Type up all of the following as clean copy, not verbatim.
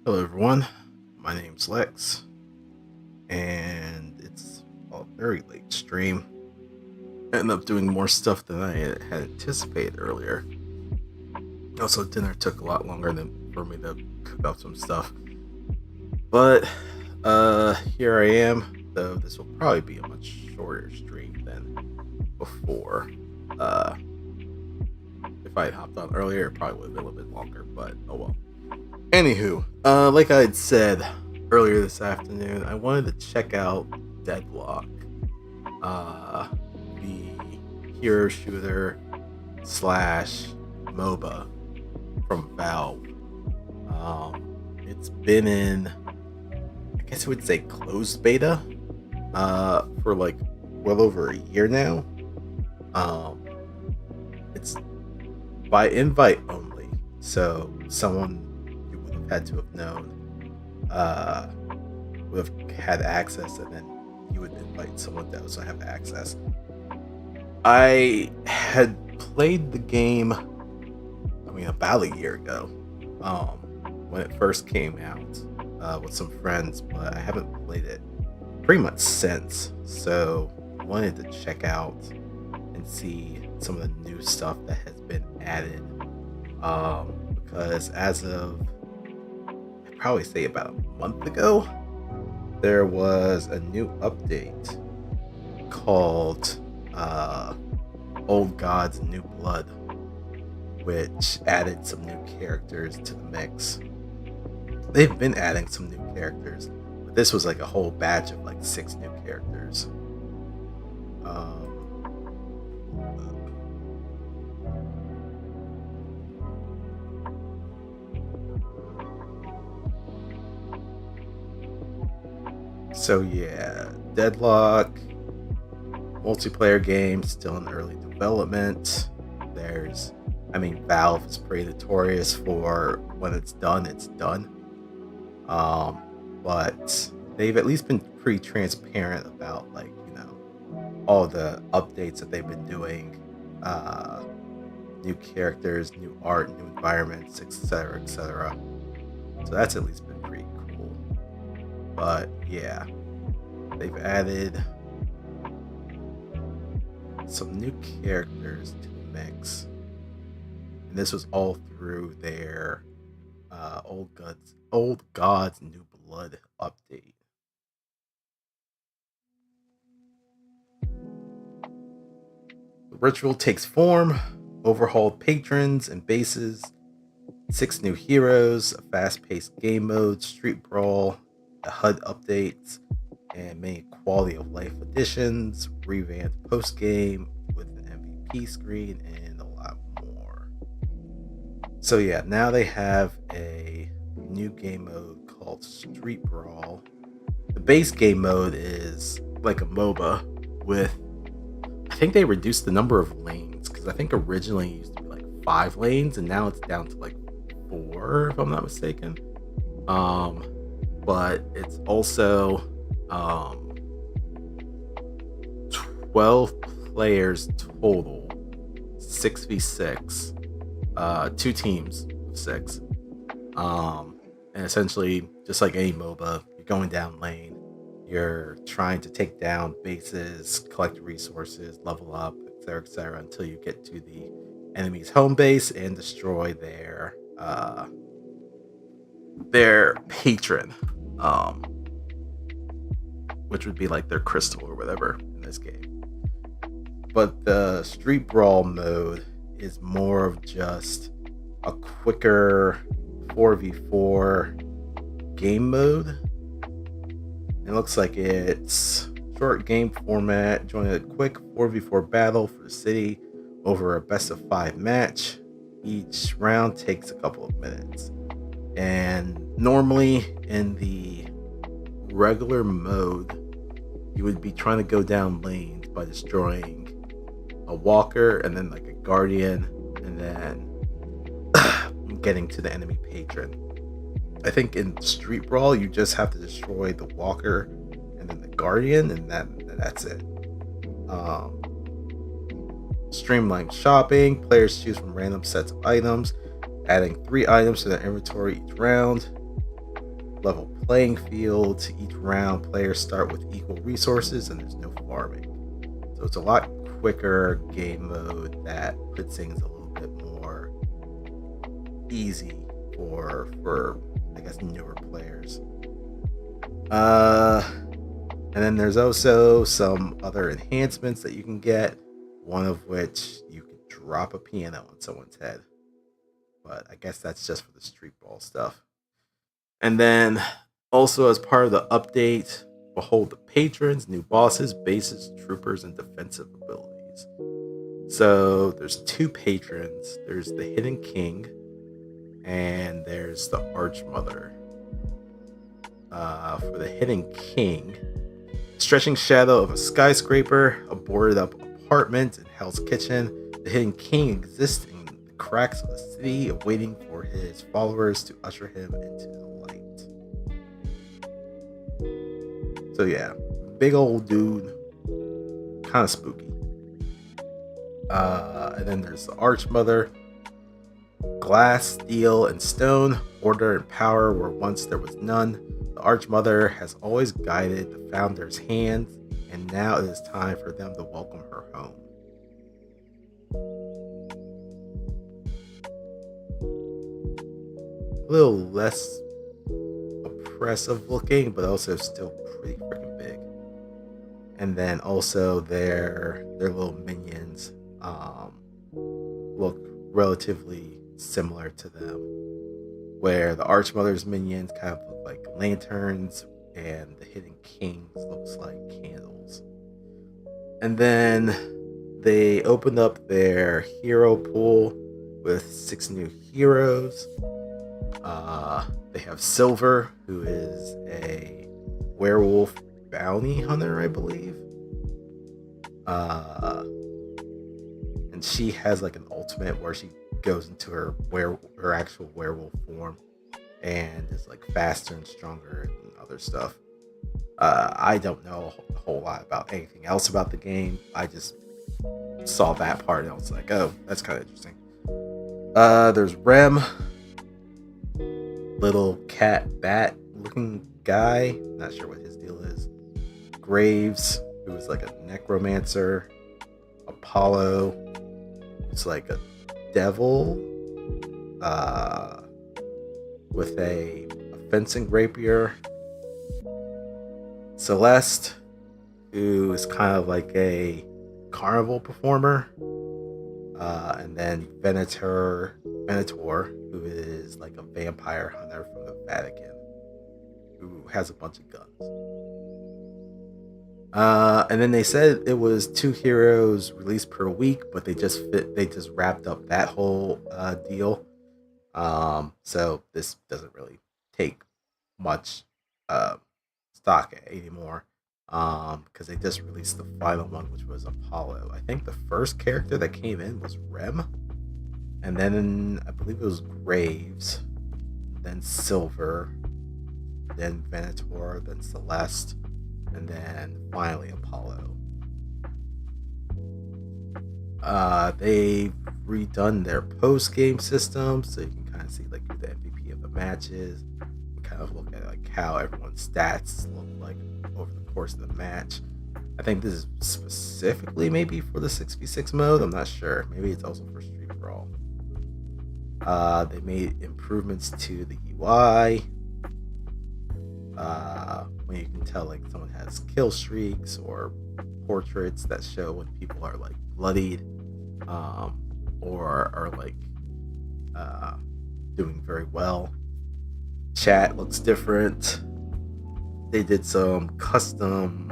Hello, everyone. My name's Lex, and it's a very late stream. I ended up doing more stuff than I had anticipated earlier. Also, dinner took a lot longer than for me to cook up some stuff. But here I am. Though this will probably be a much shorter stream than before. Uh, if I had hopped on earlier, it probably would have been a little bit longer. But oh well. Anywho, like I had said earlier this afternoon, I wanted to check out Deadlock, the hero shooter slash MOBA from Valve. It's been in, I guess I would say, closed beta for like well over a year now. It's by invite only, so someone you would have had to have known would have had access, and then you would invite someone to also have access. I had played the game, about a year ago, when it first came out, with some friends, but I haven't played it pretty much since. So I wanted to check out and see some of the new stuff that has been added. Because as of, I'd probably say about a month ago, there was a new update called Old Gods New Blood, which added some new characters to the mix. They've been adding some new characters, but this was like a whole batch of like 6 new characters. So yeah, Deadlock, multiplayer game, still in early development. Valve is pretty notorious for when it's done, it's done. But they've at least been pretty transparent about all the updates that they've been doing, new characters, new art, new environments, etc., etc. So that's at least been pretty cool. But yeah, they've added some new characters to the mix, and this was all through their Old Gods New Blood update. The ritual takes form, overhauled patrons and bases, 6 new heroes, a fast-paced game mode, street brawl, the HUD updates, and many quality of life additions, revamped post-game with an MVP screen, and a lot more. So yeah, now they have a new game mode called Street Brawl. The base game mode is like a MOBA with, I think they reduced the number of lanes, because I think originally it used to be like 5 lanes, and now it's down to like 4, if I'm not mistaken. But it's also 12 players total, 6v6, 2 teams of 6. And essentially, just like any MOBA, you're going down lane, you're trying to take down bases, collect resources, level up, etc., until you get to the enemy's home base and destroy their patron, which would be like their crystal or whatever in this game. But the Street Brawl mode is more of just a quicker 4v4 game mode. It looks like it's short game format, join a quick 4v4 battle for the city over a best of 5 match. Each round takes a couple of minutes. And normally in the regular mode, you would be trying to go down lanes by destroying a walker and then like a guardian, and then getting to the enemy patron. I think in Street Brawl, you just have to destroy the walker and then the guardian, and that's it. Streamlined shopping. Players choose from random sets of items, adding 3 items to their inventory each round. level playing field. Each round, players start with equal resources, and there's no farming. So it's a lot quicker game mode that puts things a little bit more easy for I guess newer players. And then there's also some other enhancements that you can get, one of which you can drop a piano on someone's head. But I guess that's just for the street ball stuff. And then also as part of the update, behold the patrons, new bosses, bases, troopers, and defensive abilities. So there's 2 patrons. There's the Hidden King, and there's the Archmother. For the Hidden King, stretching shadow of a skyscraper, a boarded up apartment, and Hell's Kitchen, the Hidden King exists in the cracks of the city, waiting for his followers to usher him into the light. So yeah, big old dude, kind of spooky. And then there's the Archmother. Glass, steel, and stone, order and power where once there was none. The Archmother has always guided the Founder's hand, and now it is time for them to welcome her home. A little less oppressive looking, but also still pretty freaking big. And then also their little minions look relatively similar to them, where the Archmother's minions kind of look like lanterns and the Hidden King's looks like candles. And then they opened up their hero pool with 6 new heroes. They have Silver, who is a werewolf bounty hunter, I believe. And she has like an ultimate where she goes into her actual werewolf form and is like faster and stronger and other stuff. I don't know a whole lot about anything else about the game. I just saw that part and I was like, oh, that's kind of interesting. There's Rem, little cat bat looking guy, not sure what his deal is. Graves, who is like a necromancer. Apollo, who's like a devil with a fencing rapier. Celeste, who is kind of like a carnival performer. And then Venator, who is like a vampire hunter from the Vatican, who has a bunch of guns. And then they said it was 2 heroes released per week, but they just wrapped up that whole deal. So this doesn't really take much stock anymore, because they just released the final one, which was Apollo. I think the first character that came in was Rem, and then I believe it was Graves, then Silver, then Venator, then Celeste, and then finally Apollo. They've redone their post-game system, so you can kind of see like who the MVP of the match is, and kind of look at like how everyone's stats look like over the course of the match. I think this is specifically maybe for the 6v6 mode. I'm not sure. Maybe it's also for Street Brawl. They made improvements to the UI. When you can tell like someone has kill streaks or portraits that show when people are like bloodied, or are like doing very well. Chat looks different. They did some custom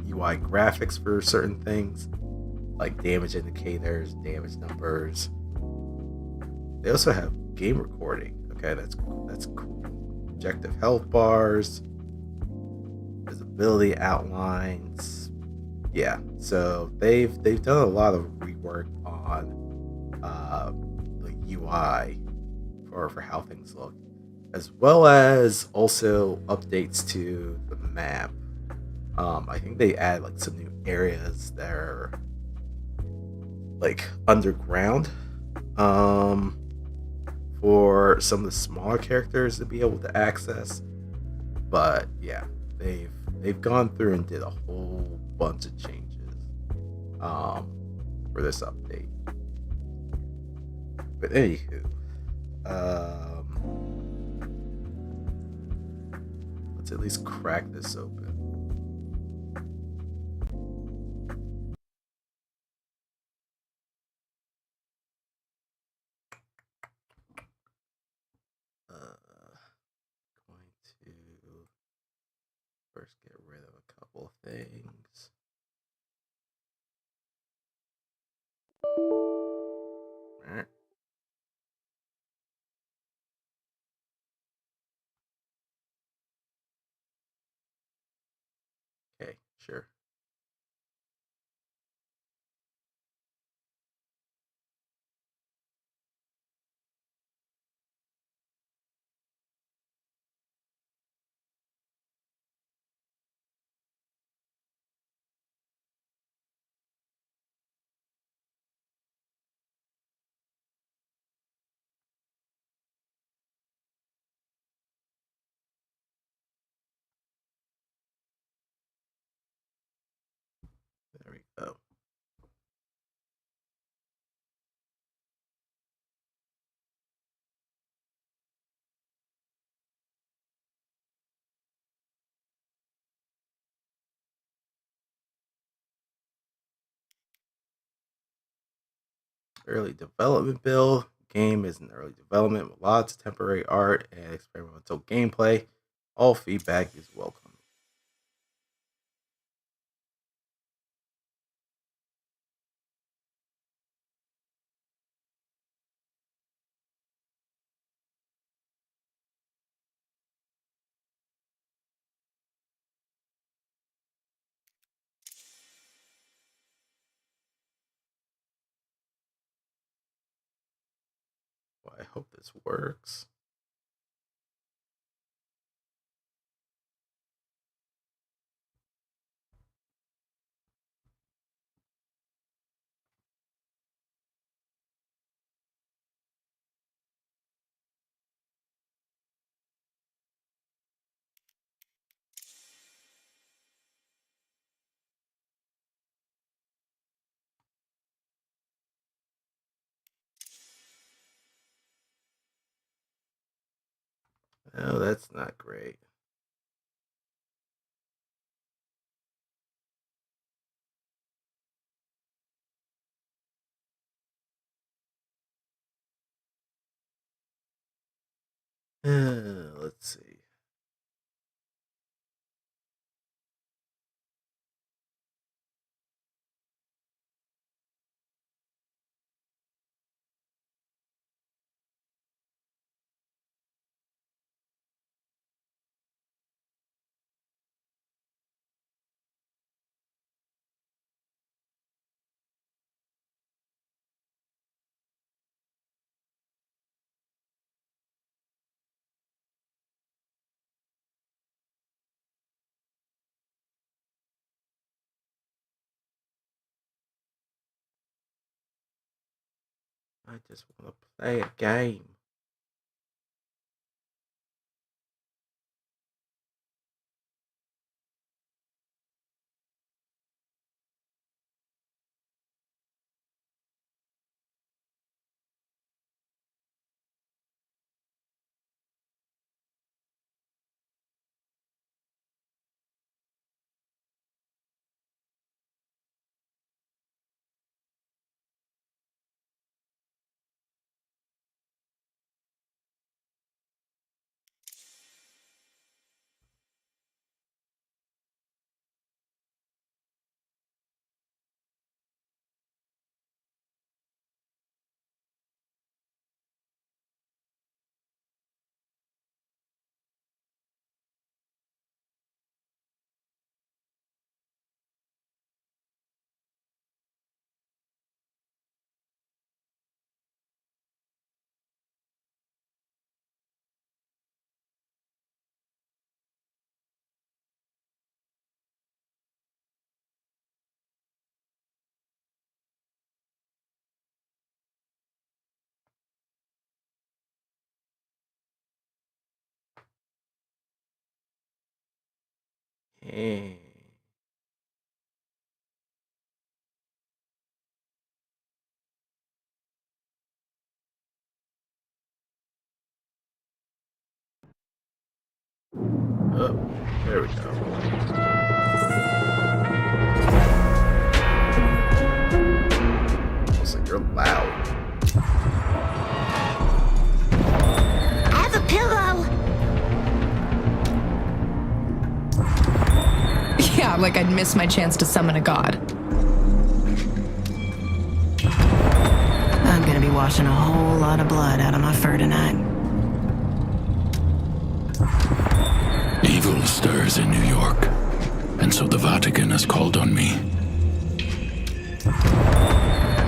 UI graphics for certain things, like damage indicators, damage numbers. They also have game recording. Okay, that's cool. Objective health bars, visibility outlines. Yeah, so they've done a lot of rework on the UI for how things look, as well as also updates to the map. I think they add like some new areas that are like underground, for some of the smaller characters to be able to access. But yeah, they've gone through and did a whole bunch of changes um, for this update. But anywho, let's at least crack this open. Going to first get rid of a couple things. Okay, sure. There we go. Early development build. Game is in early development with lots of temporary art and experimental gameplay. All feedback is welcome. Well, I hope this works. Oh, that's not great. Let's see. I just want to play a game. Eh. Oh, there we go. Looks like you're loud. I have a pillow! Yeah, like I'd miss my chance to summon a god. I'm gonna be washing a whole lot of blood out of my fur tonight. Evil stirs in New York, and so the Vatican has called on me.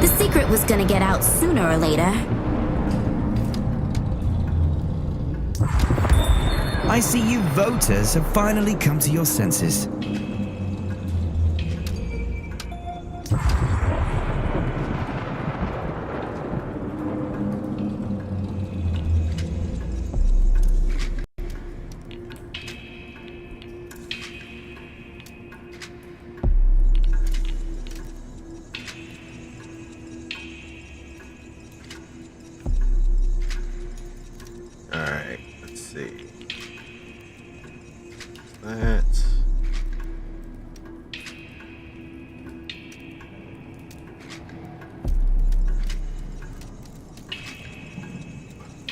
The secret was gonna get out sooner or later. I see you voters have finally come to your senses. Alright, let's see. That.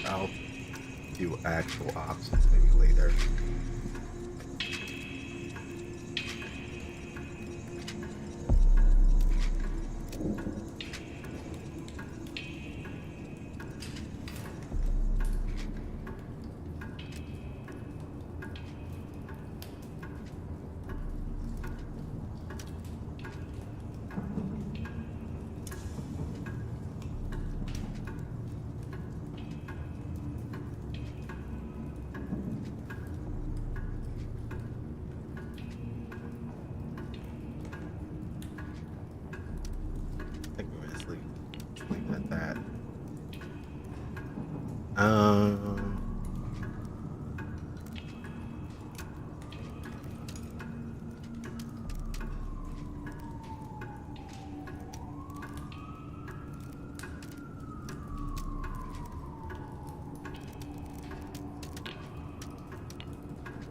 I'll do actual options maybe later. I think we're gonna leave it at that.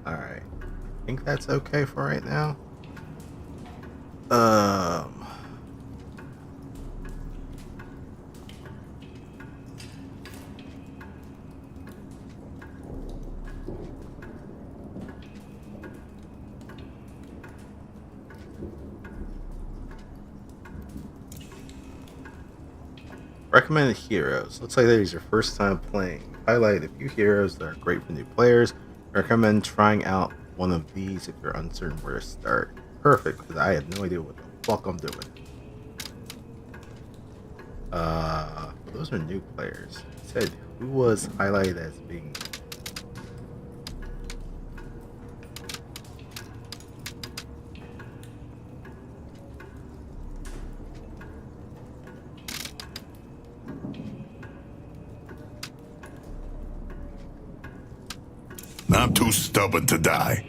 Alright. I think that's okay for right now. Recommended heroes. Looks like that is your first time playing. Highlight a few heroes that are great for new players. Recommend trying out one of these if you're uncertain where to start. Perfect, because I have no idea what the fuck I'm doing. Those are new players. It said who was highlighted as being. I'm too stubborn to die.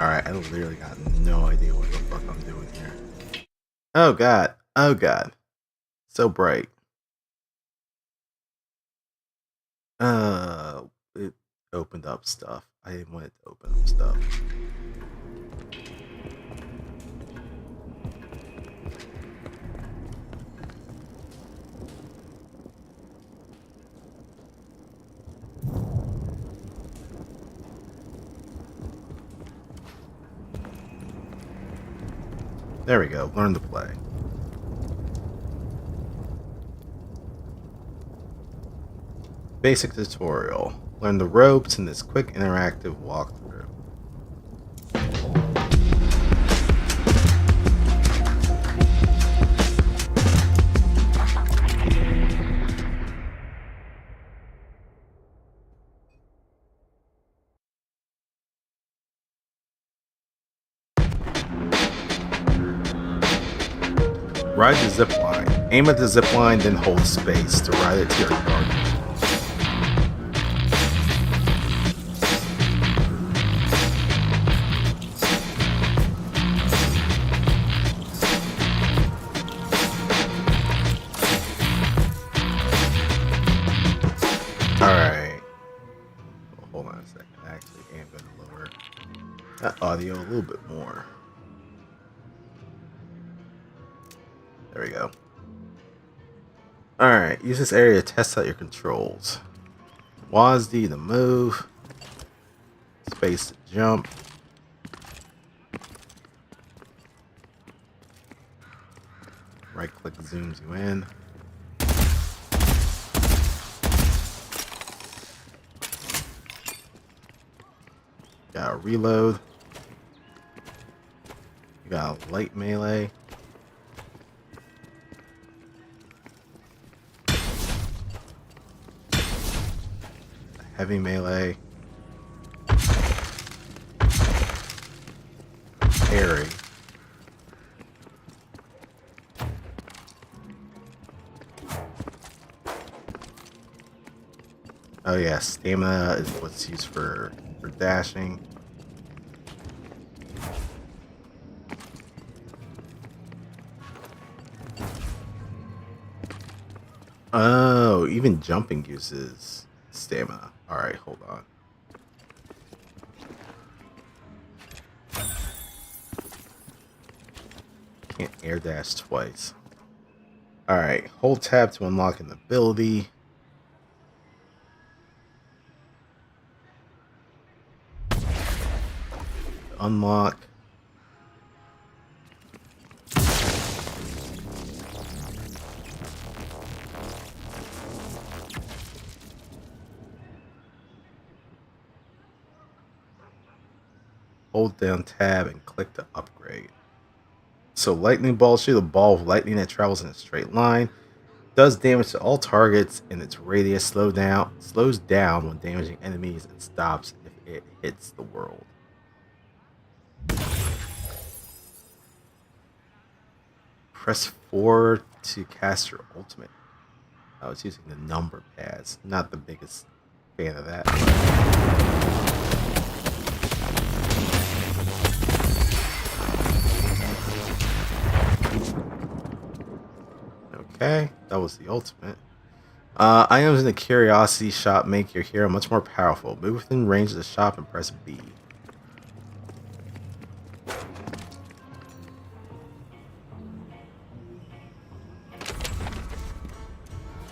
Alright, I literally got no idea what the fuck I'm doing here. Oh god. Oh god. So bright. It opened up stuff. I didn't want it to open up stuff. There we go. Learn to play. Basic tutorial. Learn the ropes in this quick interactive walkthrough. Ride the zip line. Aim at the zip line, then hold space to ride it to your target. audio a little bit more. There we go. Alright, use this area to test out your controls. WASD to move. Space to jump. Right click zooms you in. Got a reload. You got a light melee. Heavy melee. Parry. Oh yeah, stamina is what's used for dashing. Oh, even jumping uses stamina. Alright, hold on. Can't air dash twice. Alright, hold tab to unlock an ability. Unlock. Hold down tab and click to upgrade. So lightning ball shoot a ball of lightning that travels in a straight line. Does damage to all targets in its radius. Slows down when damaging enemies and stops if it hits the world. Press 4 to cast your ultimate. I was using the number pads. Not the biggest fan of that. Okay, that was the ultimate. Items in the curiosity shop make your hero much more powerful. Move within range of the shop and press B.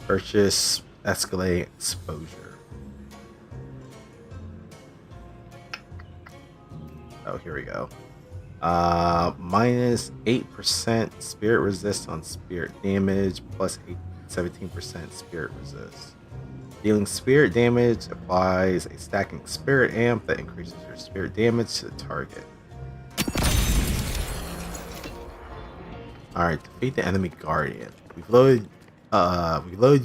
Purchase escalate exposure. Oh, here we go. Minus 8% spirit resist on spirit damage, plus 17% spirit resist. Dealing spirit damage applies a stacking spirit amp that increases your spirit damage to the target. Alright, defeat the enemy guardian. We loaded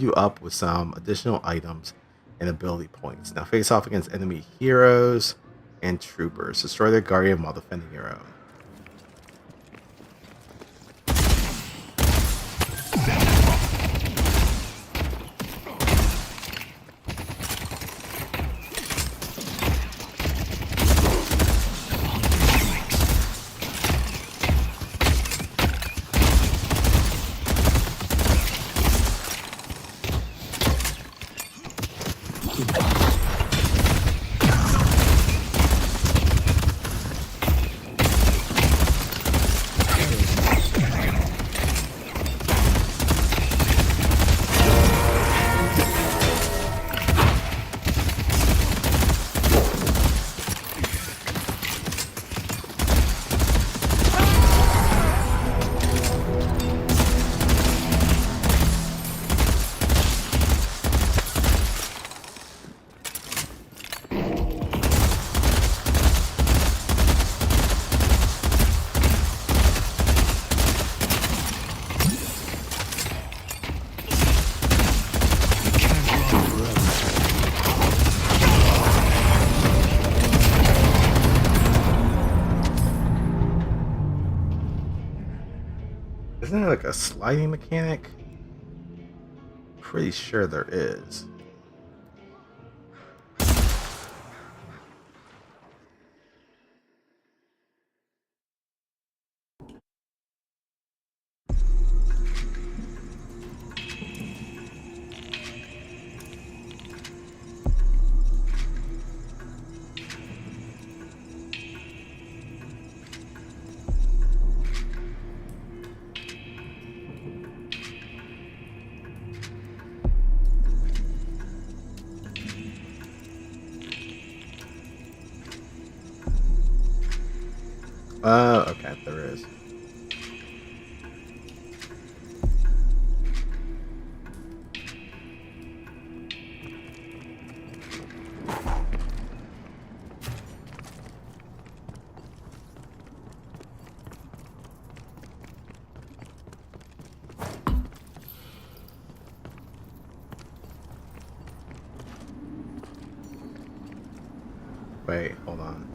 you up with some additional items and ability points. Now face off against enemy heroes and troopers. Destroy their guardian while defending your own. Isn't there like a sliding mechanic? Pretty sure there is. Okay, there is. Wait, hold on.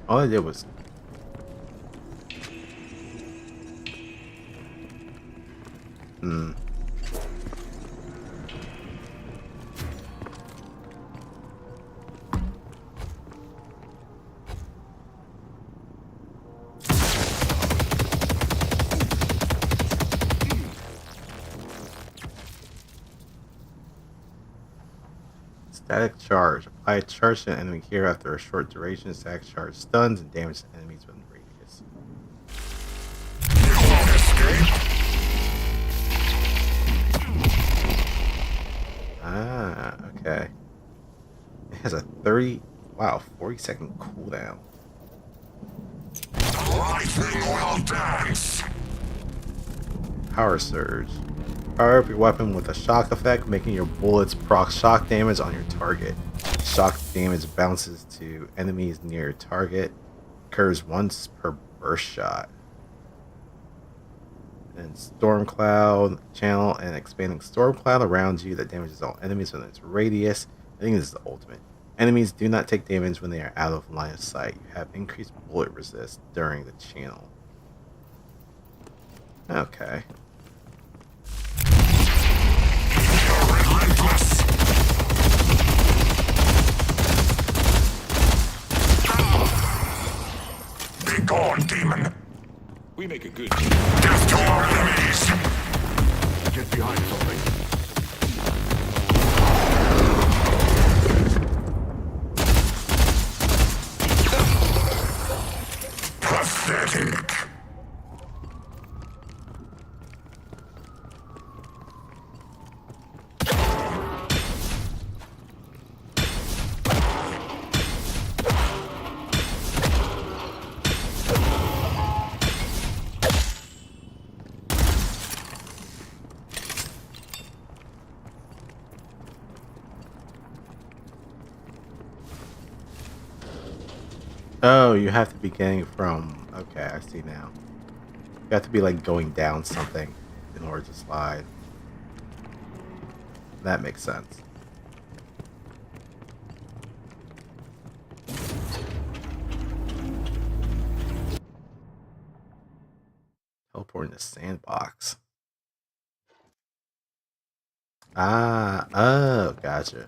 All I did was... Hmm. Static charge. Apply a charge to an enemy here after a short duration. Static charge stuns and damages enemies within radius. Ah, okay. It has a 40-second cooldown. Lightning will dance. Power surge. Fire up your weapon with a shock effect, making your bullets proc shock damage on your target. Shock damage bounces to enemies near your target. Occurs once per burst shot. And storm cloud channel and expanding storm cloud around you that damages all enemies within its radius. I think this is the ultimate. Enemies do not take damage when they are out of line of sight. You have increased bullet resist during the channel. Okay. Relentless. Be gone, demon. We make a good Death to our enemies. get behind something. Pathetic. Oh, you have to be getting from... Okay, I see now. You have to be like going down something in order to slide. That makes sense. Teleport in the sandbox. Ah, oh, gotcha.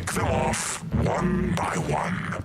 Pick them off one by one.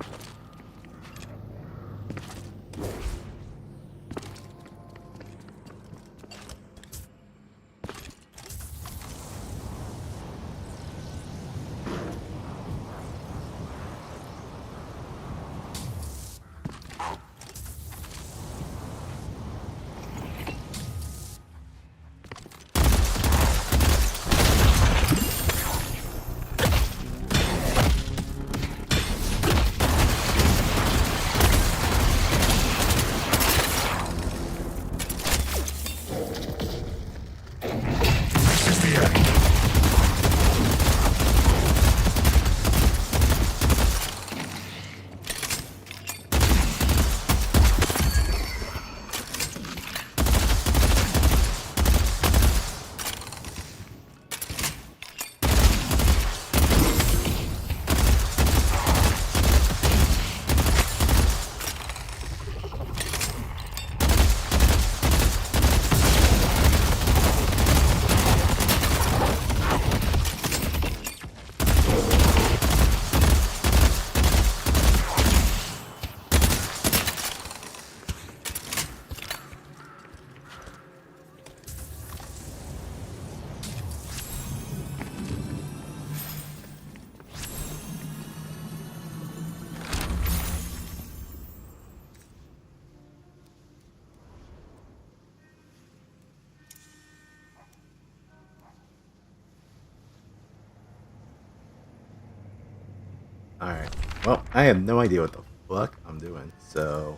Alright. Well, I have no idea what the fuck I'm doing, so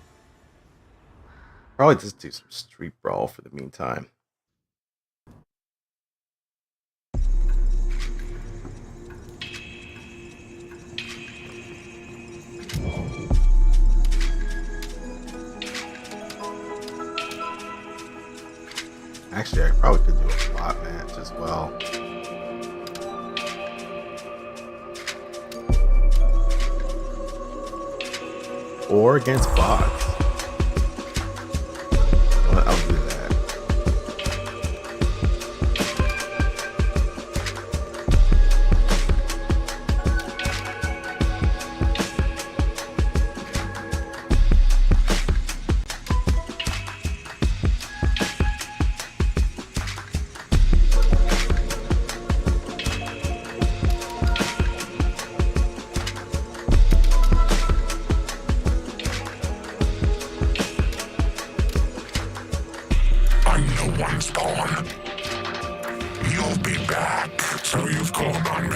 probably just do some street brawl for the meantime. Actually, I probably could do a bot match as well. Or against bots. Well, I'll do that. I'm the one spawn. You'll be back, so you've called on me.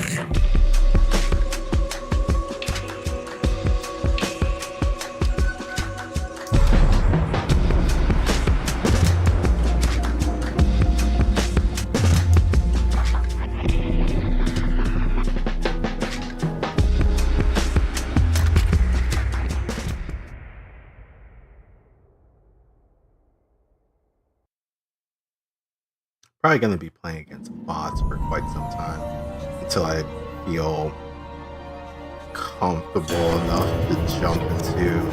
Probably going to be playing against bots for quite some time until I feel comfortable enough to jump into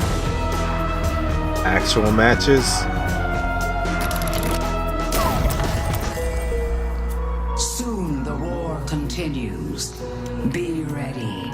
actual matches. Soon the war continues. Be ready.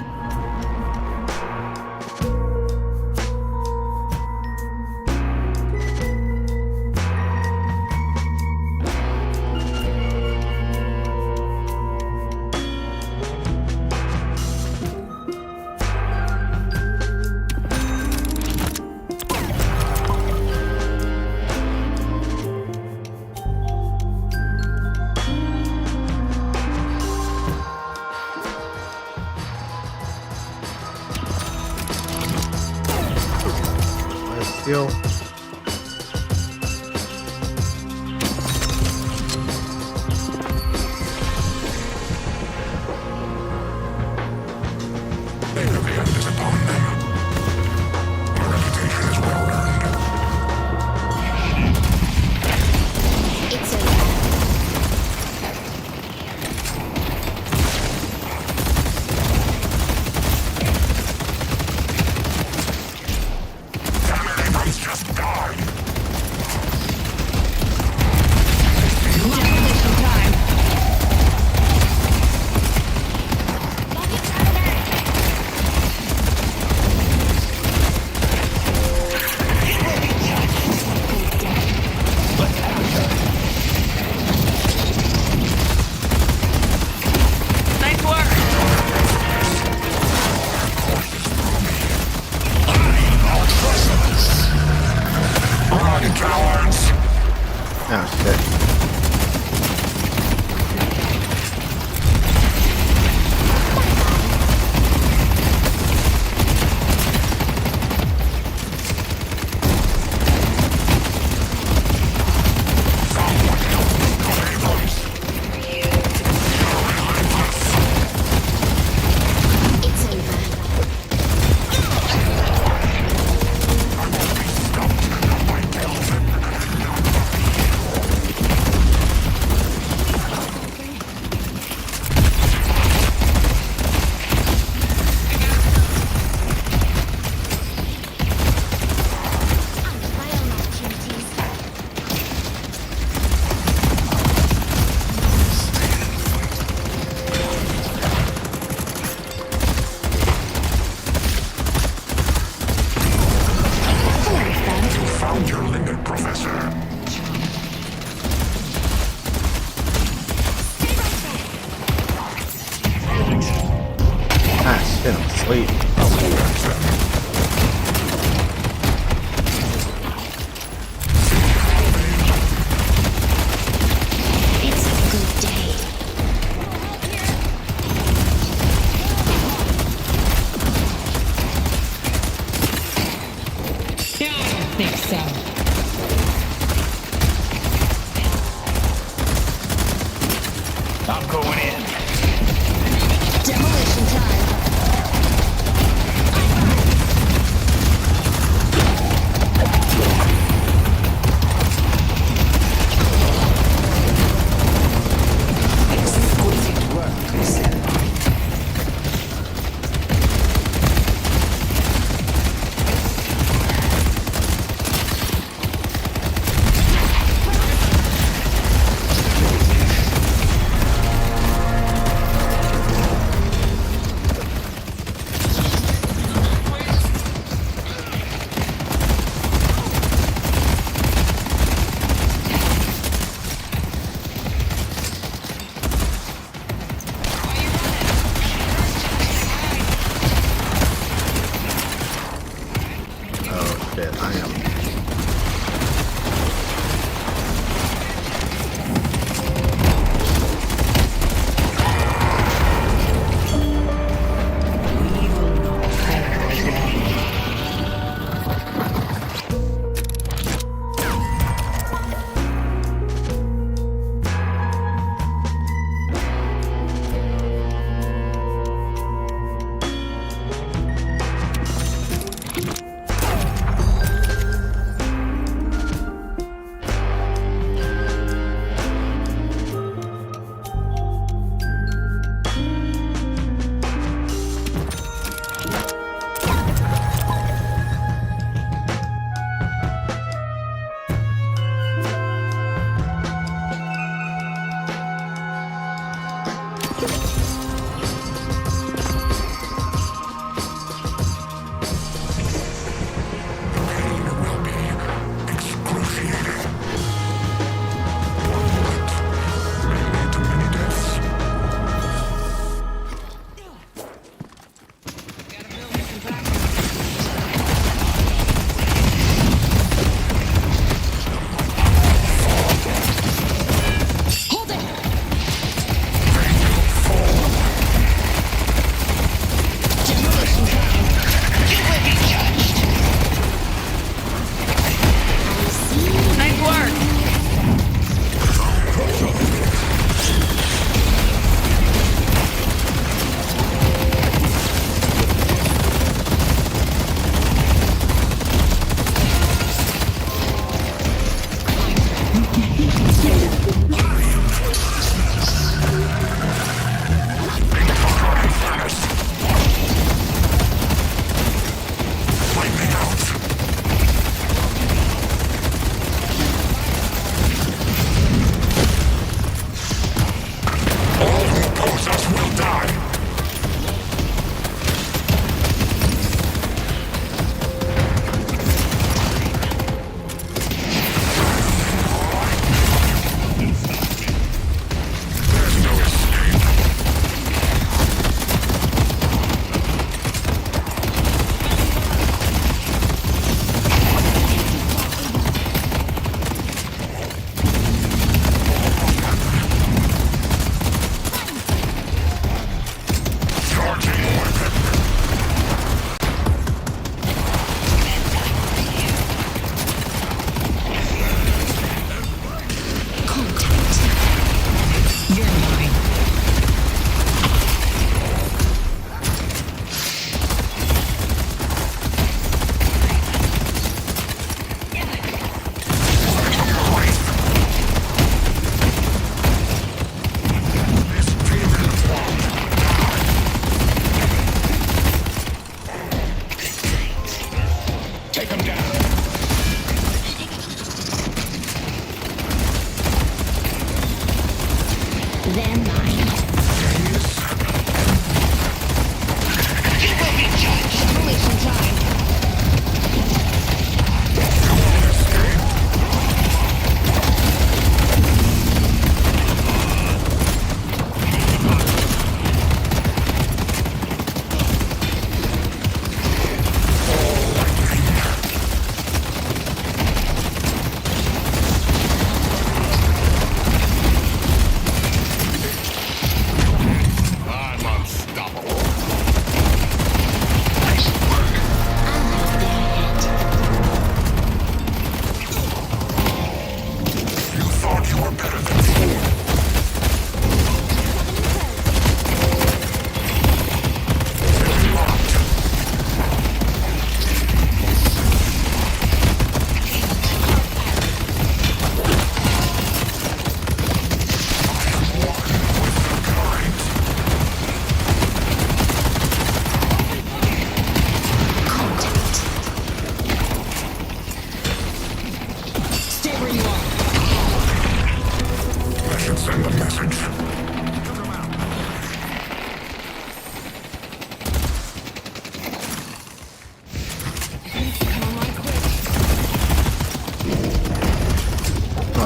Still. The end is upon them. Our reputation is well earned. It's over. Damn it, Abrams just think so. I'm going in. Demolition time. Exquisite work, Sarah. Oh shit, I am. We will not perish again. Pain will be excruciating. May lead to many deaths. Hold it! Demolition time. You will be judged. Nice work! Lightning out. All who oppose us will die. There's no escape. Charging weapon. You're mine. This demon won't Take him down. Then mine. You will be judged. Demolition time.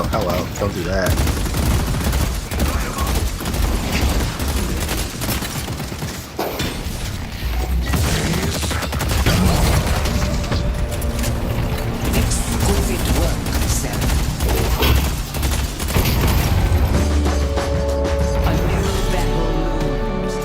hello. Don't do that. Exquisite work, sir. A new battle looms.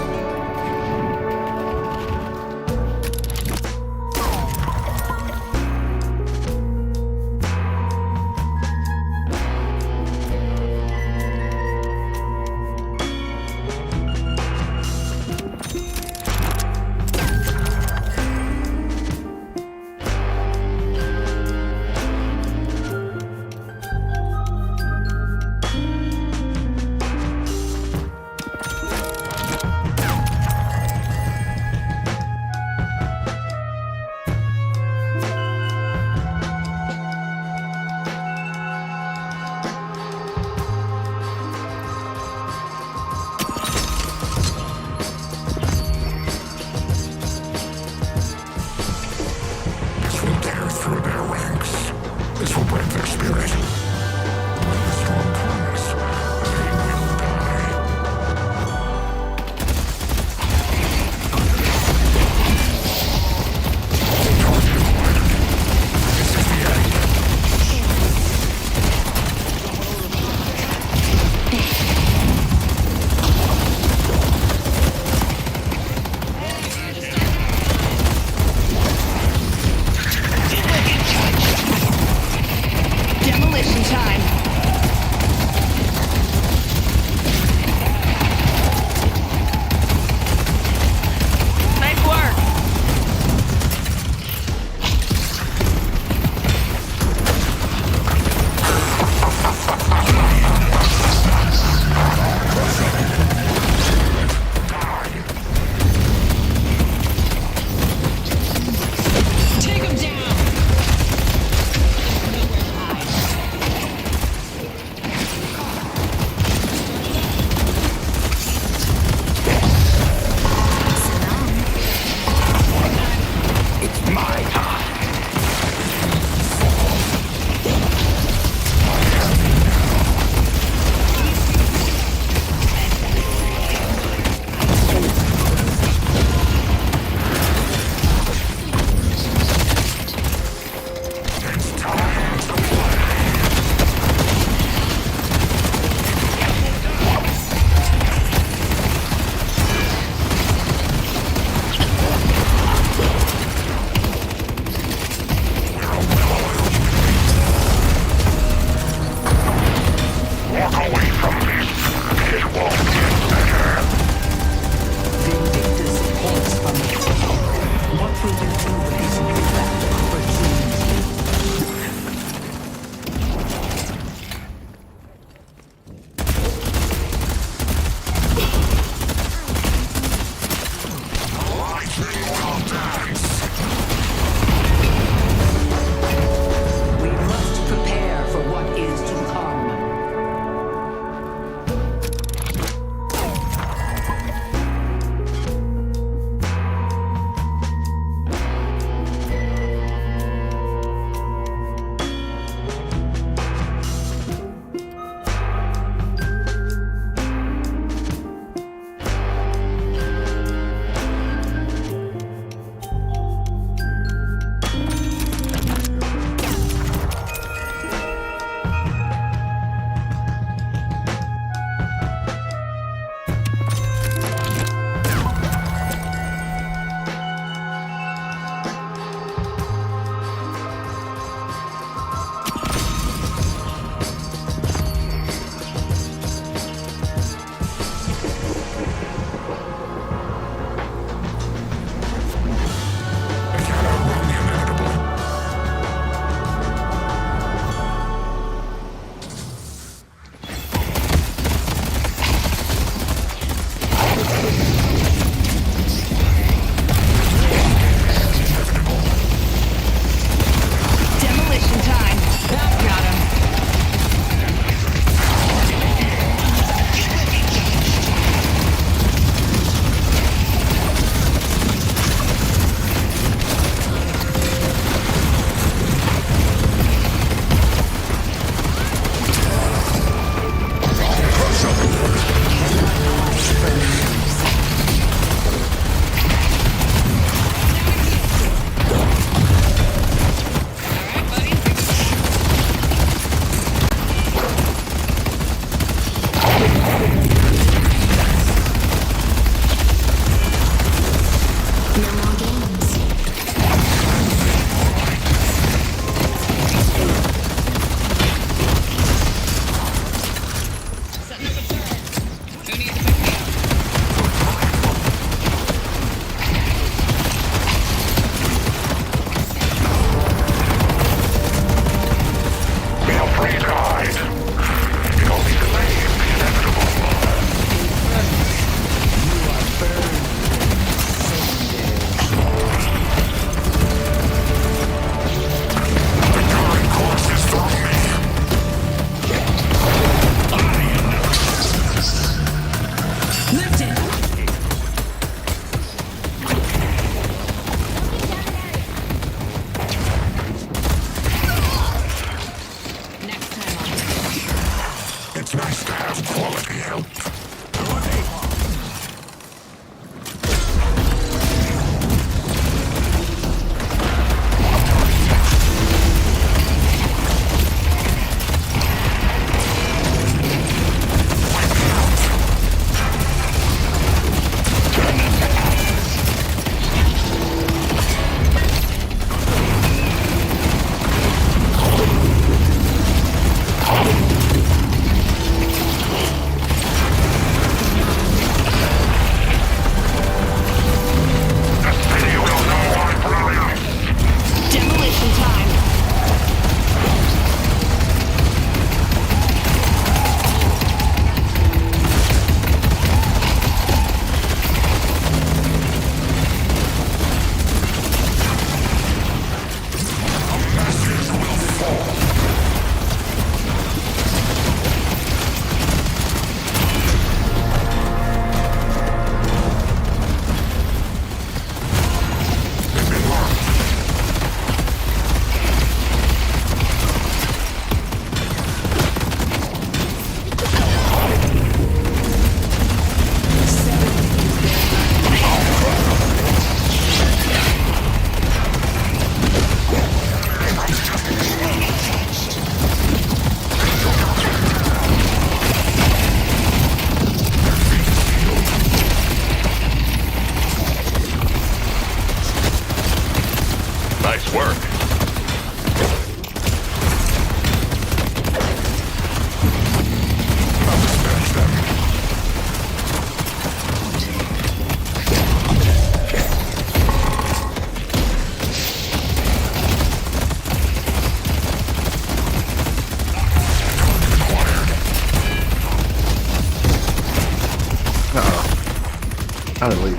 Kind of leave.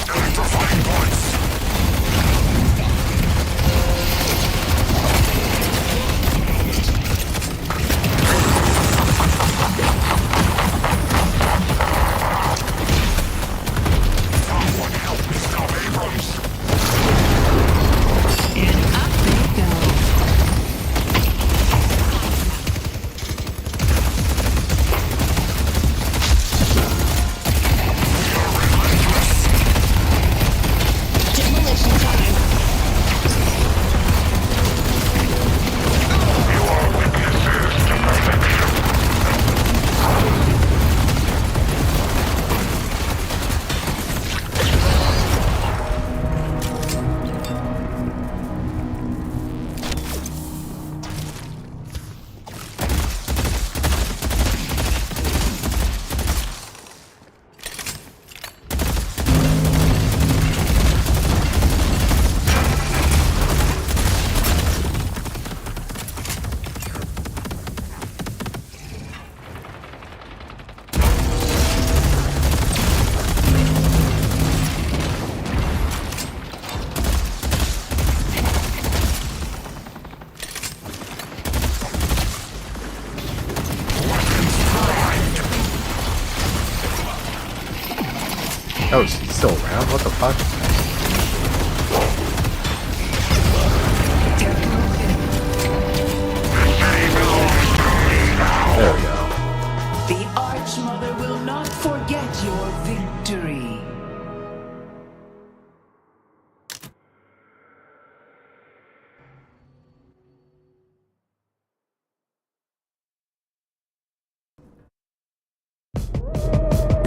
Time to find points. Someone help me stop Abrams. And up they go. Demolition time. You are witnesses to perfection. Oh, she's still around? What the fuck? There we go. The Archmother will not forget your victory.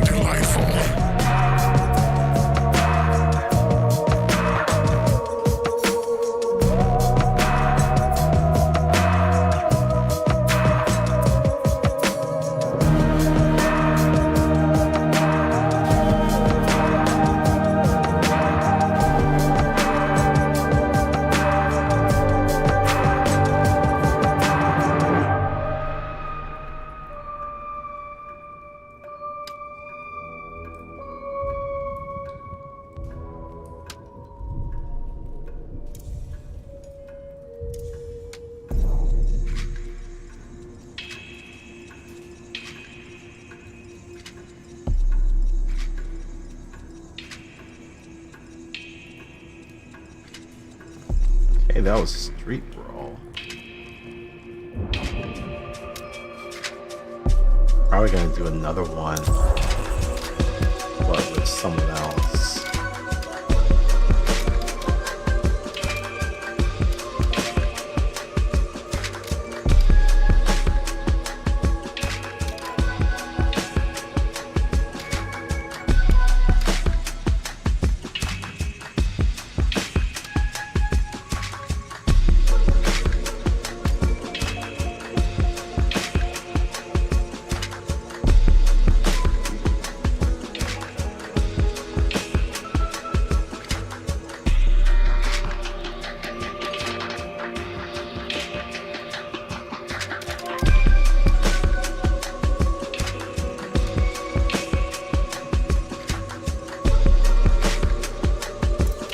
Delightful. Hey, that was Street Brawl. Probably gonna do another one, but with someone else.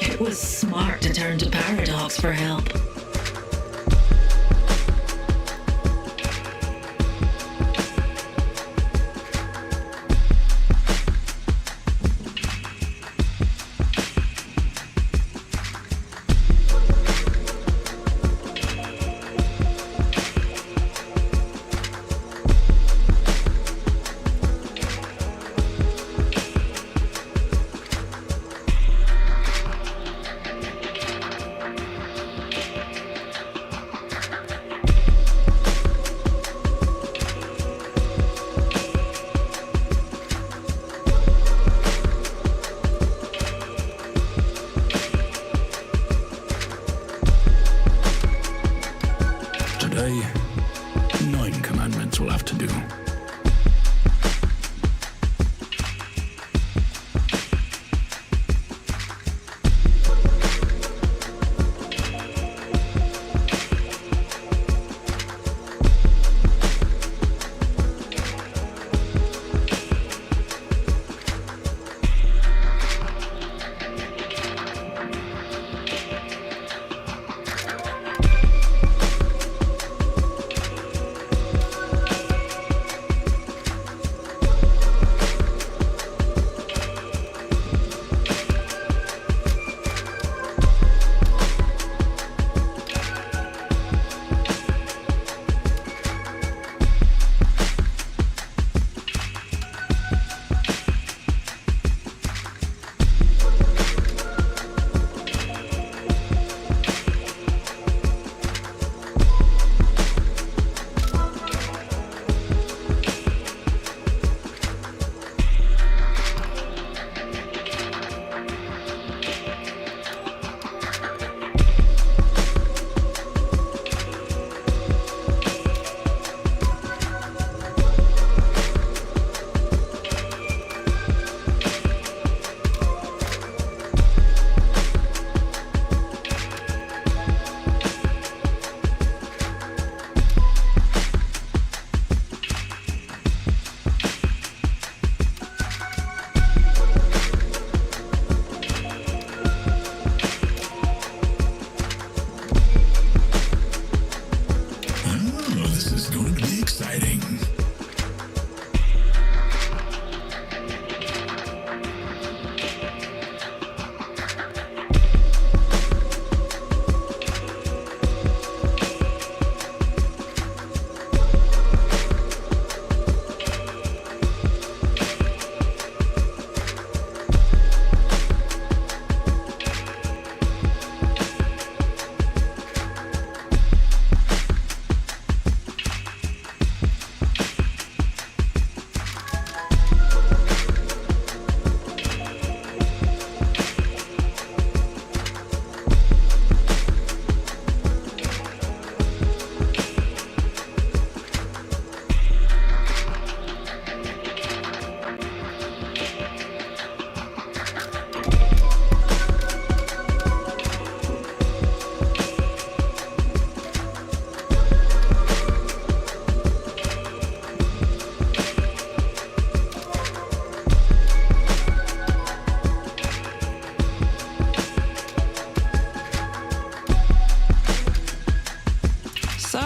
It was smart to turn to Paradox for help. Today, 9 commandments will have to do.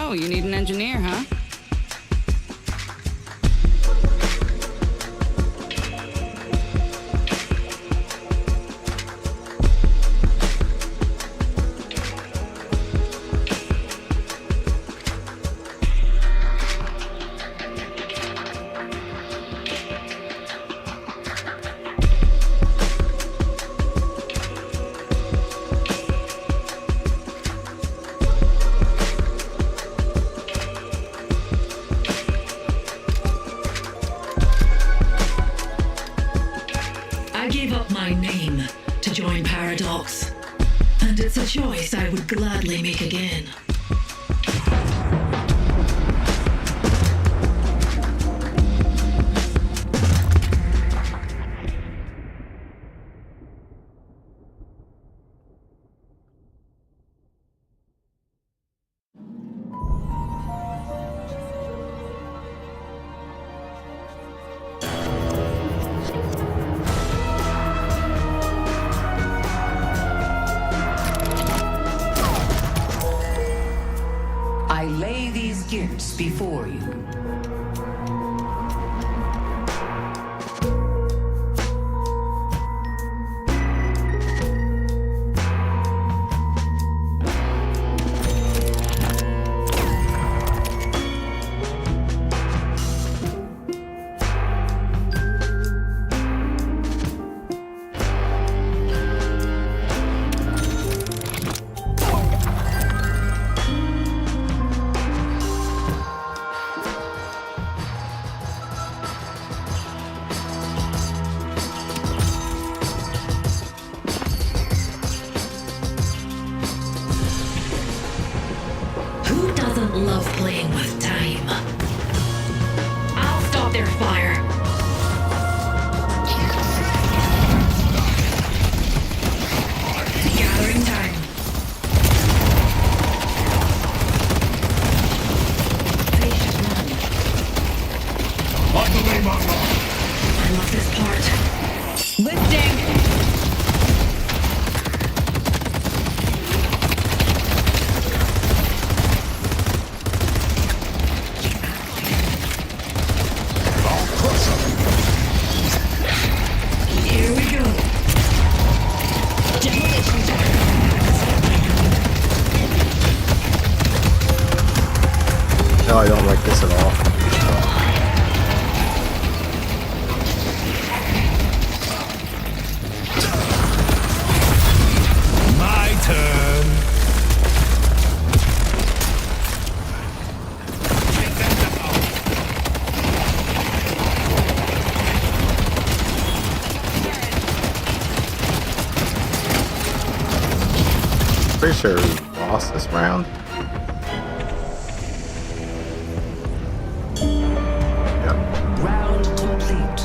So, you need an engineer, huh? I gave up my name to join Paradox, and it's a choice I would gladly make again. I lay these gifts before you. Who doesn't love playing with time? I'll stop their fire. Gathering time. Patient run. I love this part. Lifting! Here we go. Demolition time. No, I don't like this at all. My turn. Pretty sure we lost this round. Yep. Round complete.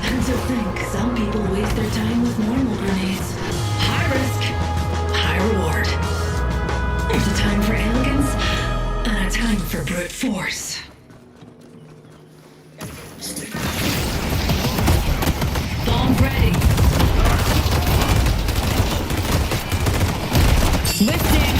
And to think some people waste their time with normal grenades. High risk, high reward. There's a time for elegance and a time for brute force. Bomb ready. Lifting!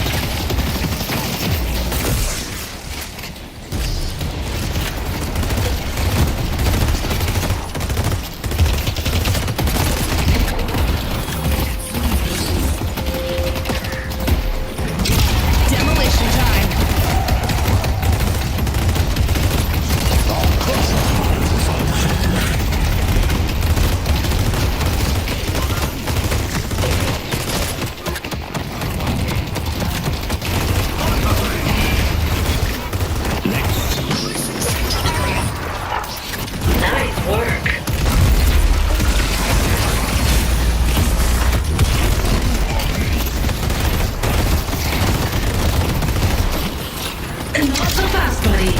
Demolition time! Not so fast, buddy.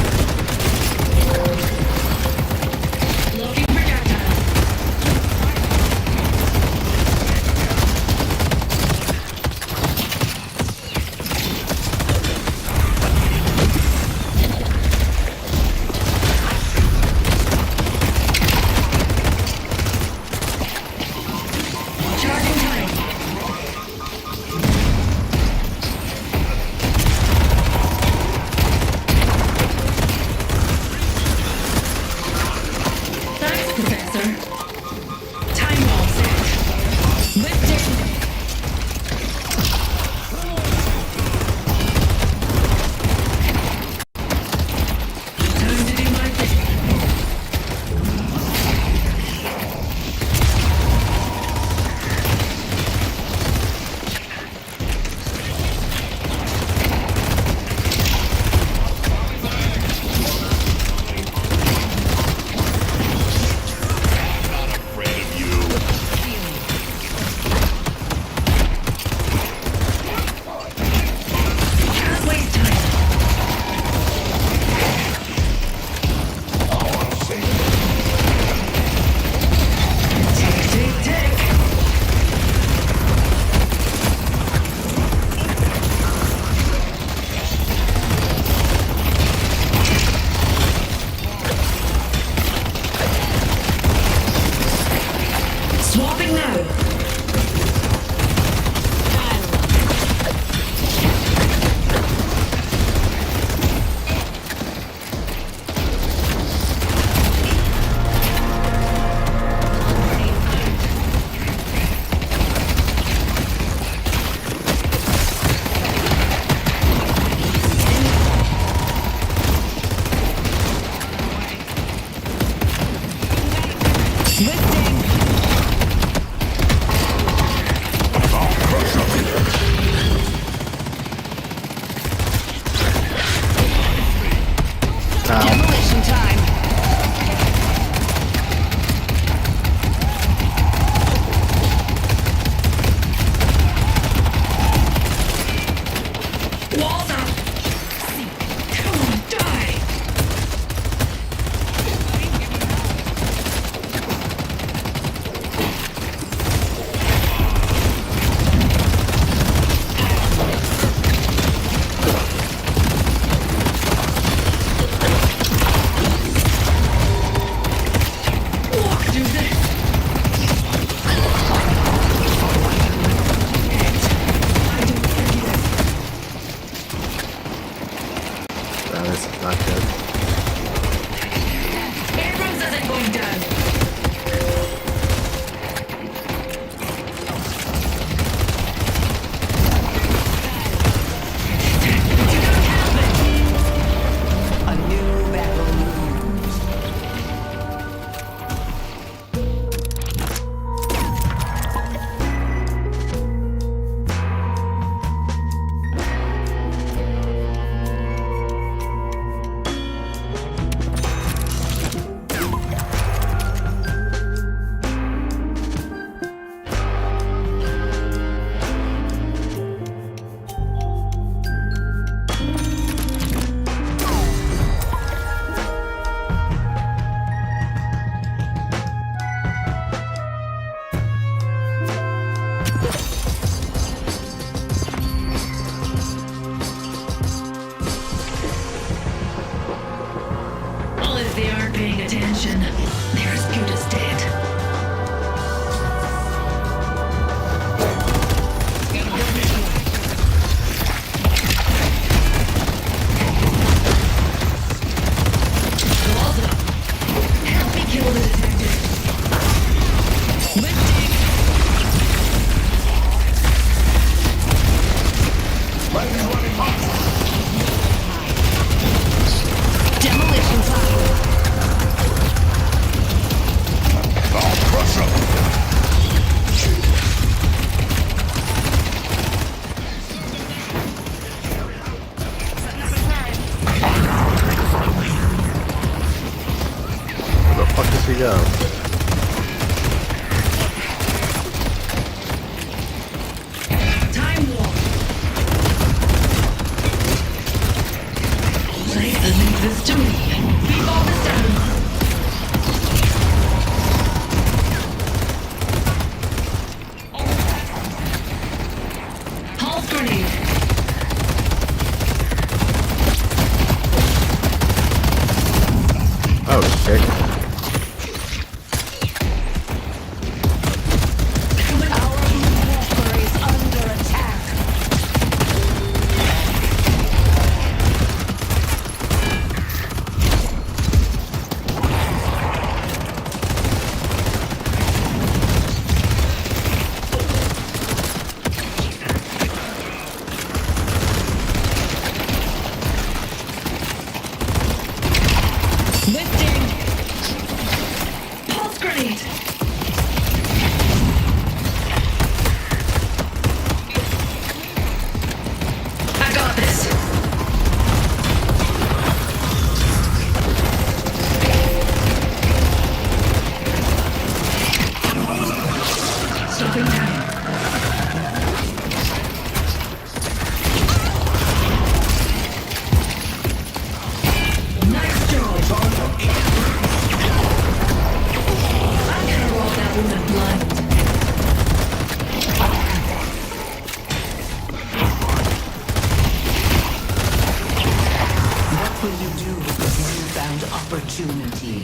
Looking projectile. Charging time. Thanks, Professor. Time ball set. Lifting. Time to do my thing. Can't waste time. Tick, tick, tick. Swapping now. Lifting. Now, Demolition time. Walls up. Come on, die. Walk through this. this is not good. Abrams isn't going down. A new battle looms. Well, if they aren't paying attention, they're as good as dead. Walls up. Help me kill the detective. Lifting. Demolition time. Where the fuck does he go? Time warp. places in history. Bebop is down. Pulse grenade. Oh shit. Walker is under attack. Lifting. Pulse grenade. I got this. Stopping time. Nice job. I can roll that woman blind. What will you do with this newfound opportunity?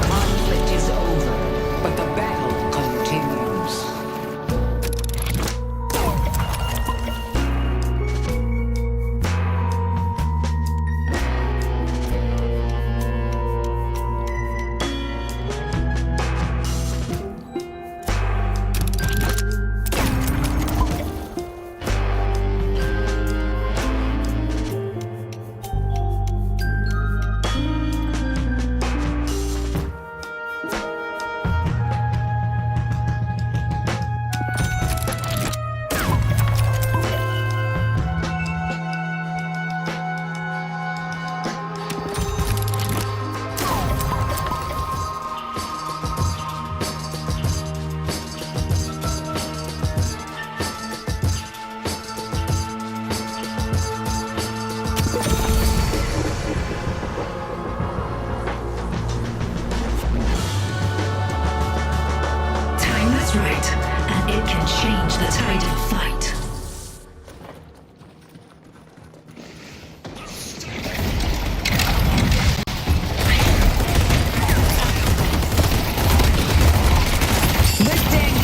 Conflict is over, but the battle continues. Time is right, and it can change the tide of a fight. Lifting.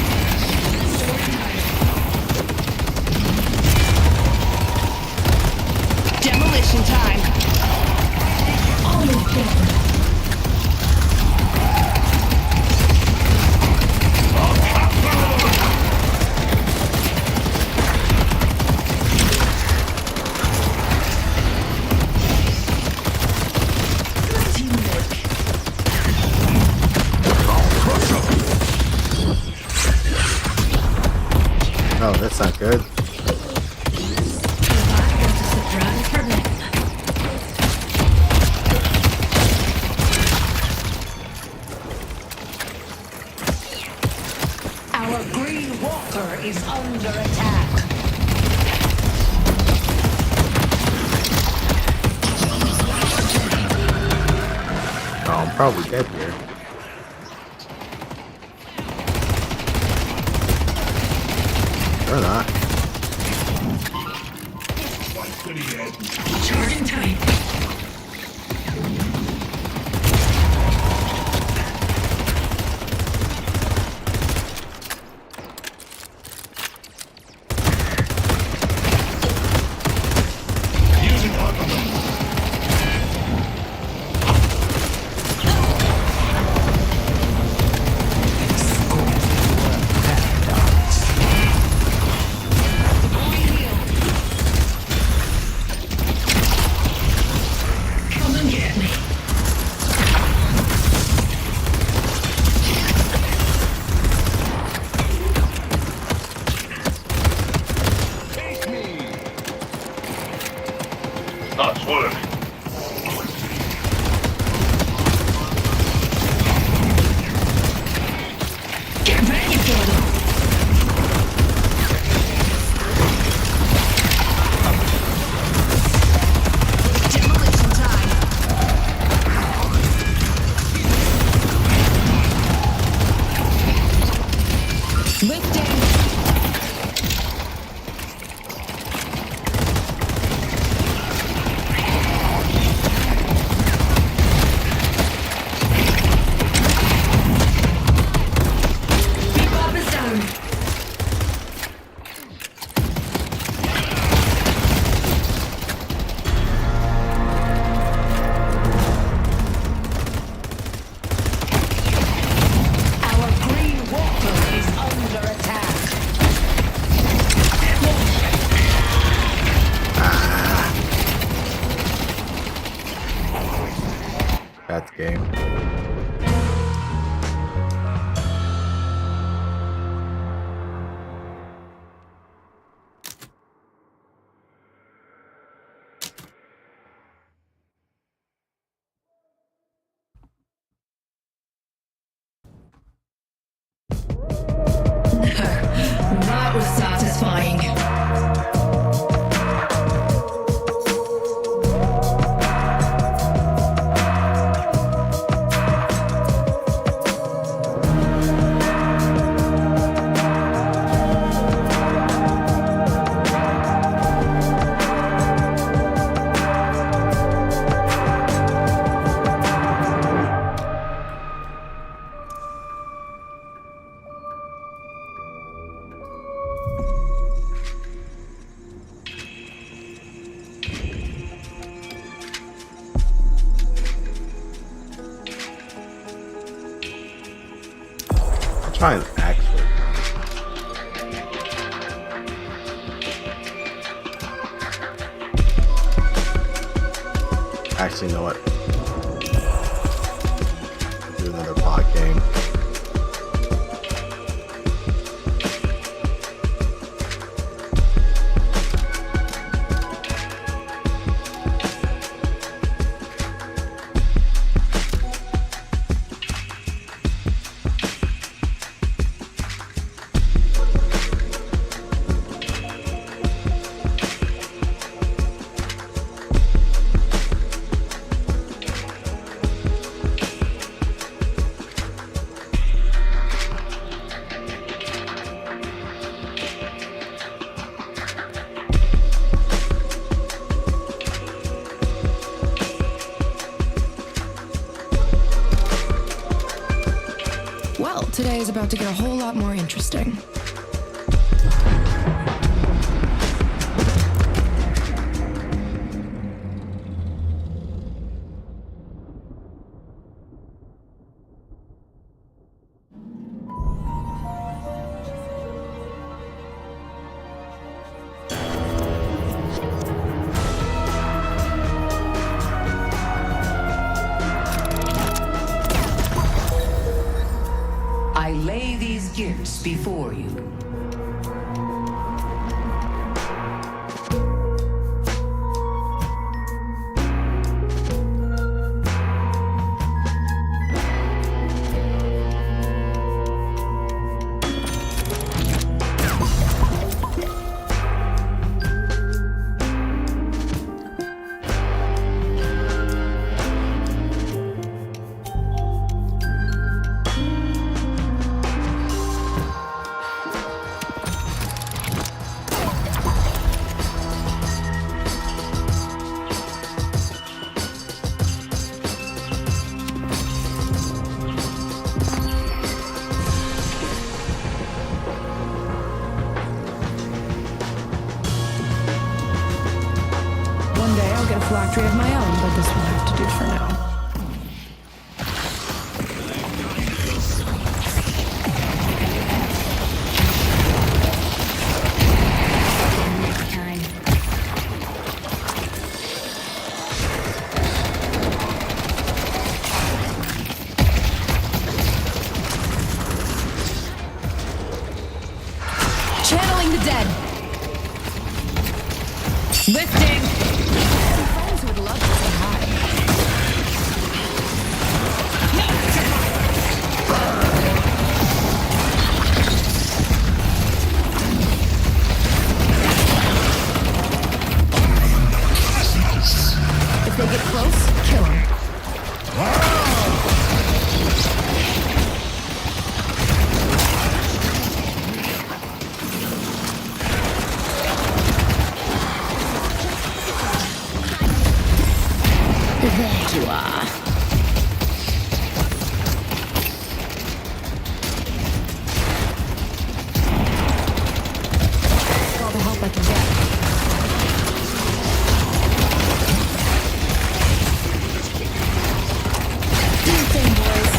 Demolition time. Almost there. Oh, that's not good. Surprise for them. Our green walker is under attack. Oh, I'm probably dead here. Or not. Charging time. that game. That was satisfying. Try and actually. Actually, you know what? Do another pod game. Well, today is about to get a whole lot more interesting. I lay these gifts before you. One day I'll get a phylactery of my own, but this will have to do for now. Channeling the dead. Lifting. Some friends would love to say hi. If they get close, kill them. There you are. All the help I can get. Do your thing, boys.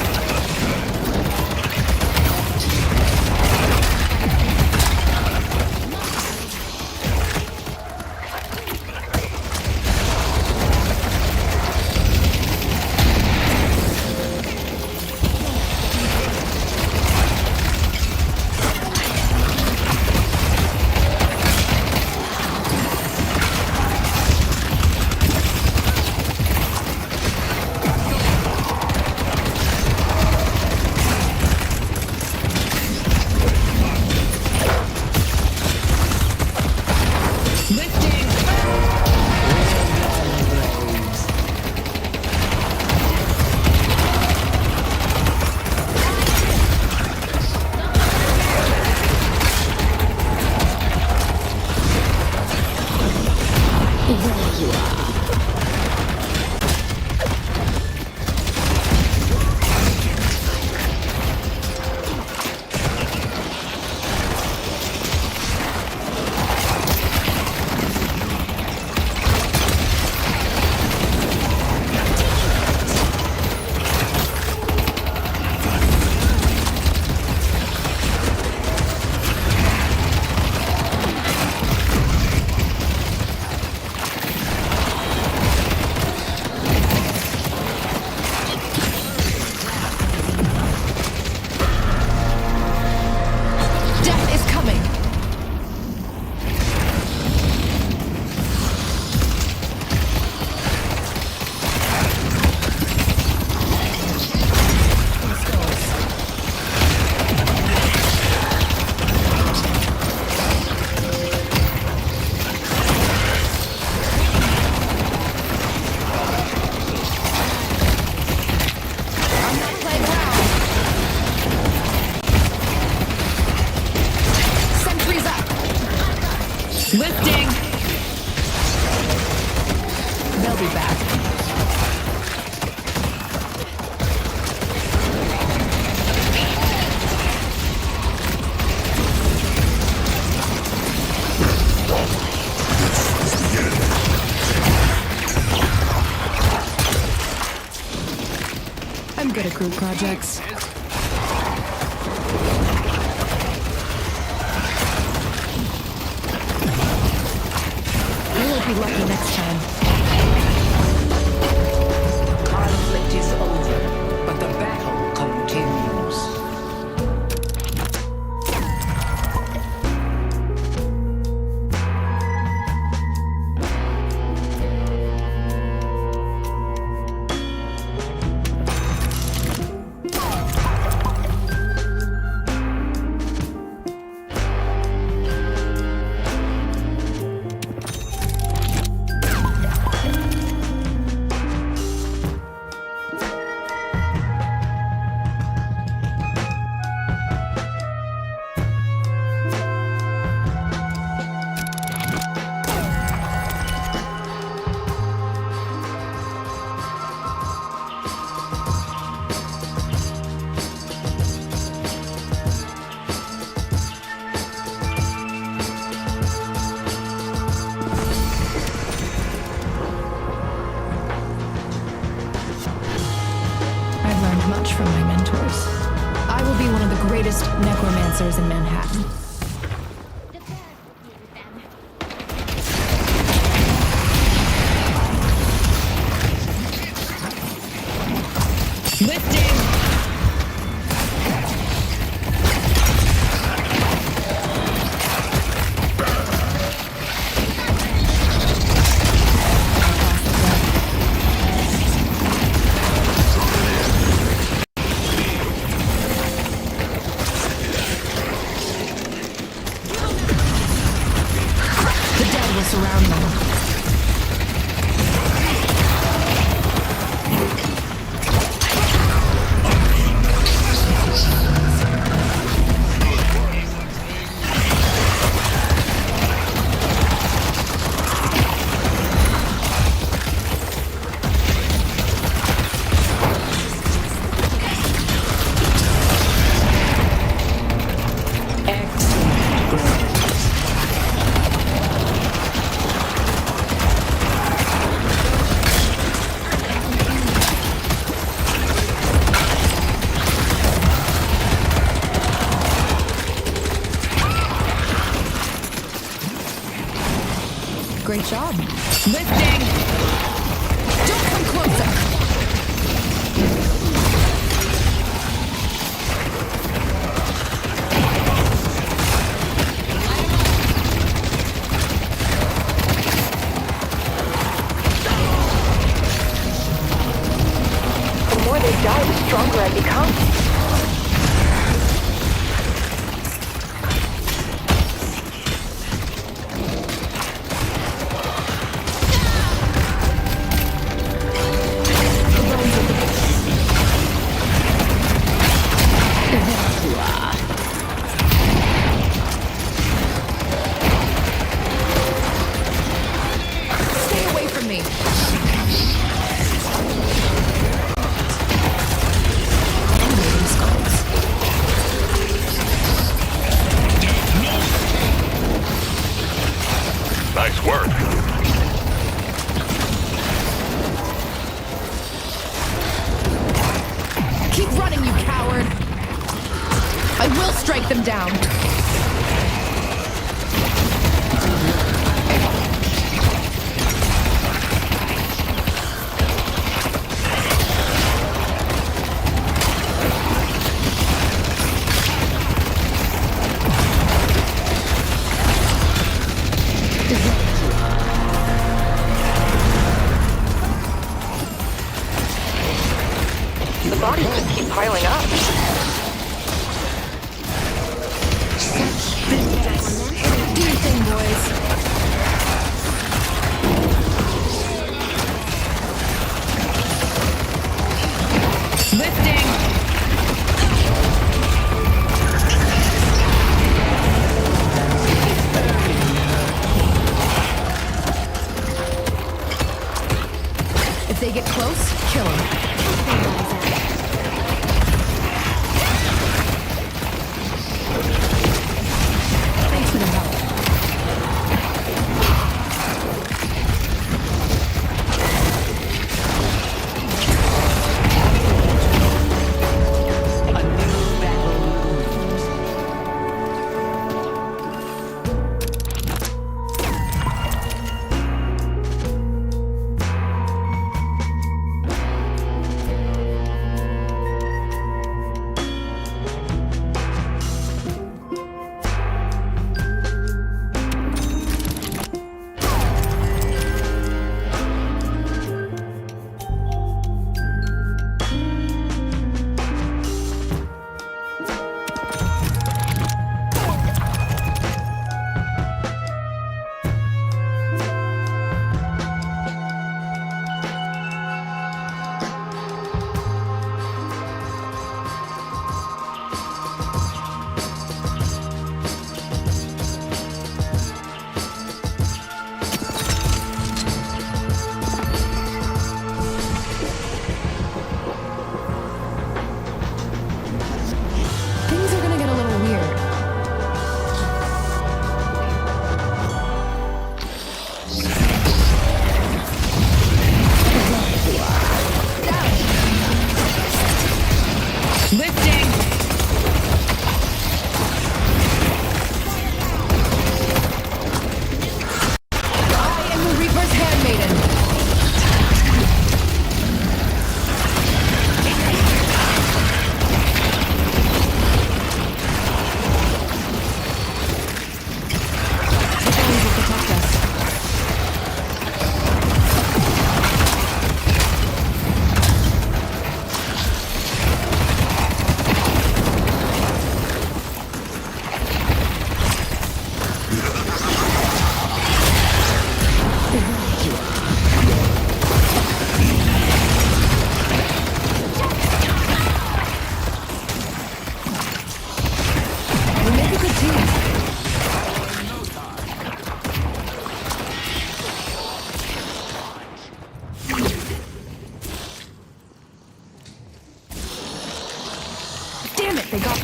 Lifting! They'll be back. I'm good at group projects. We'll be lucky next time. Conflict is over, but the battle continues. Much from my mentors. I will be one of the greatest necromancers in Manhattan. Lifting! Surround them. Great job. Lifting! Don't come closer! The more they die, the stronger I become. Nice work. Keep running, you coward! I will strike them down! The bodies just keep piling up. close, kill him. Thanks for the help. Things are gonna get a little weird. Lifting! I am the Reaper's handmaiden. We make a good team. Damn it, they got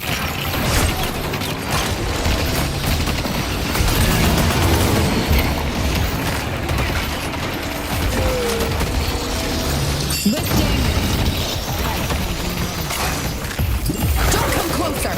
lifting. Don't come closer.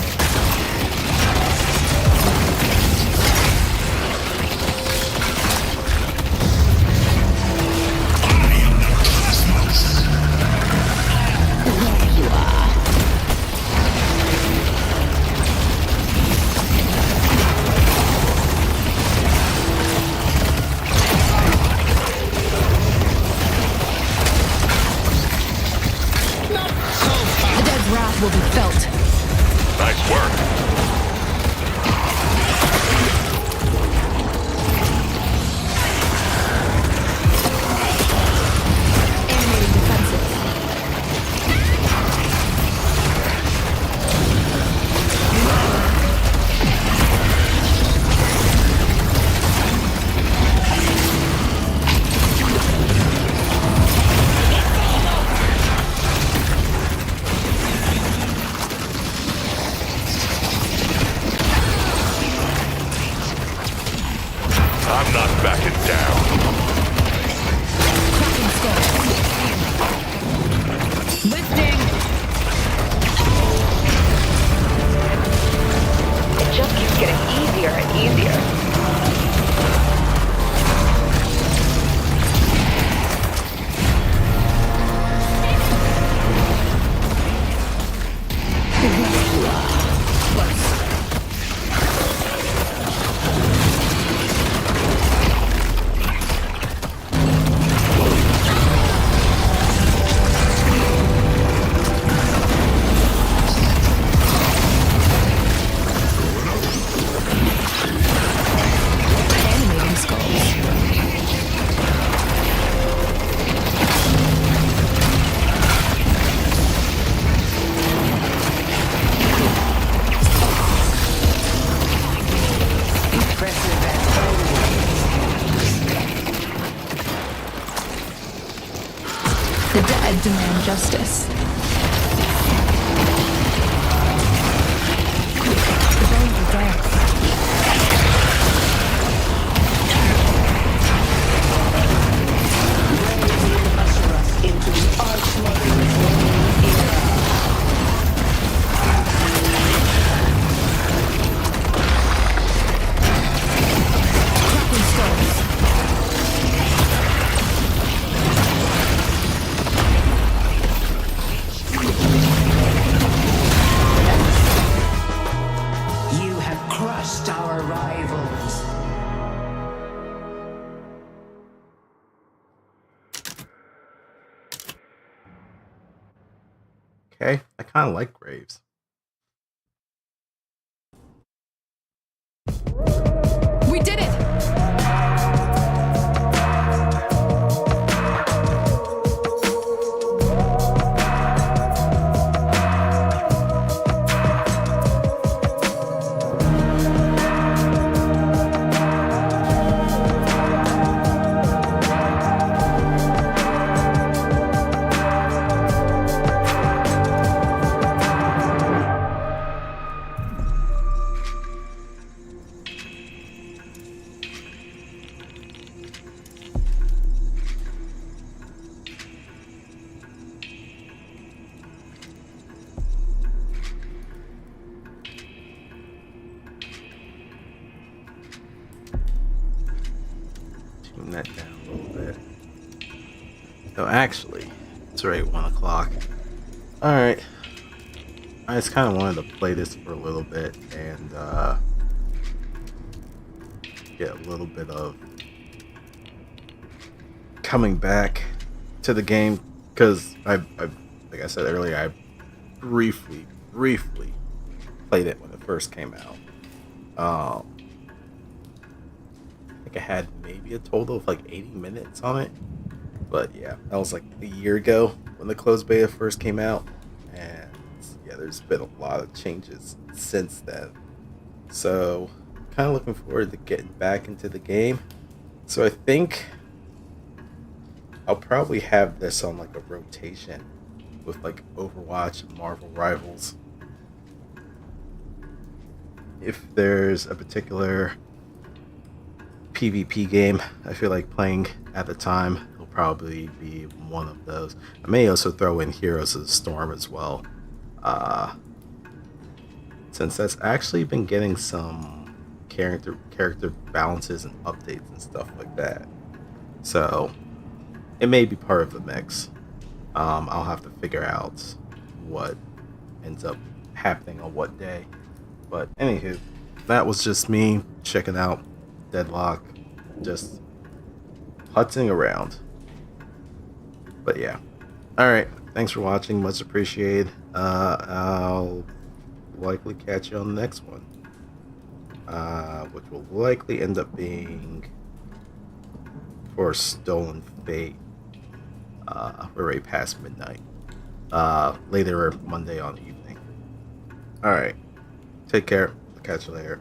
The dead's wrath will be felt. Nice work. Animating defenses. I'm not backing down. Cracking skull. Lifting. It just keeps getting easier and easier. demand justice. The bones are dead. Usher us into the Archmother's reign era. Cracking skulls. You have crushed our rivals. Okay, I kind of like Graves. We did it! Tune that down a little bit. So actually, it's right 1 o'clock. Alright. I just kind of wanted to play this for a little bit and get a little bit of coming back to the game, because I like I said earlier, I briefly played it when it first came out. I think I had maybe a total of like 80 minutes on it, but yeah, that was like a year ago when the closed beta first came out, and yeah, there's been a lot of changes since then. So kind of looking forward to getting back into the game. So I think I'll probably have this on like a rotation with like Overwatch and Marvel Rivals. If there's a particular PvP game I feel like playing at the time, it'll probably be one of those. I may also throw in Heroes of the Storm as well, since that's actually been getting some character balances and updates and stuff like that. So it may be part of the mix. I'll have to figure out what ends up happening on what day. But anywho, that was just me checking out Deadlock, just putzing around. But yeah. Alright, thanks for watching, much appreciated. I'll likely catch you on the next one. Which will likely end up being for Stolen Fate. We're already past midnight. Later Monday on the evening. Alright. Take care. I'll catch you later.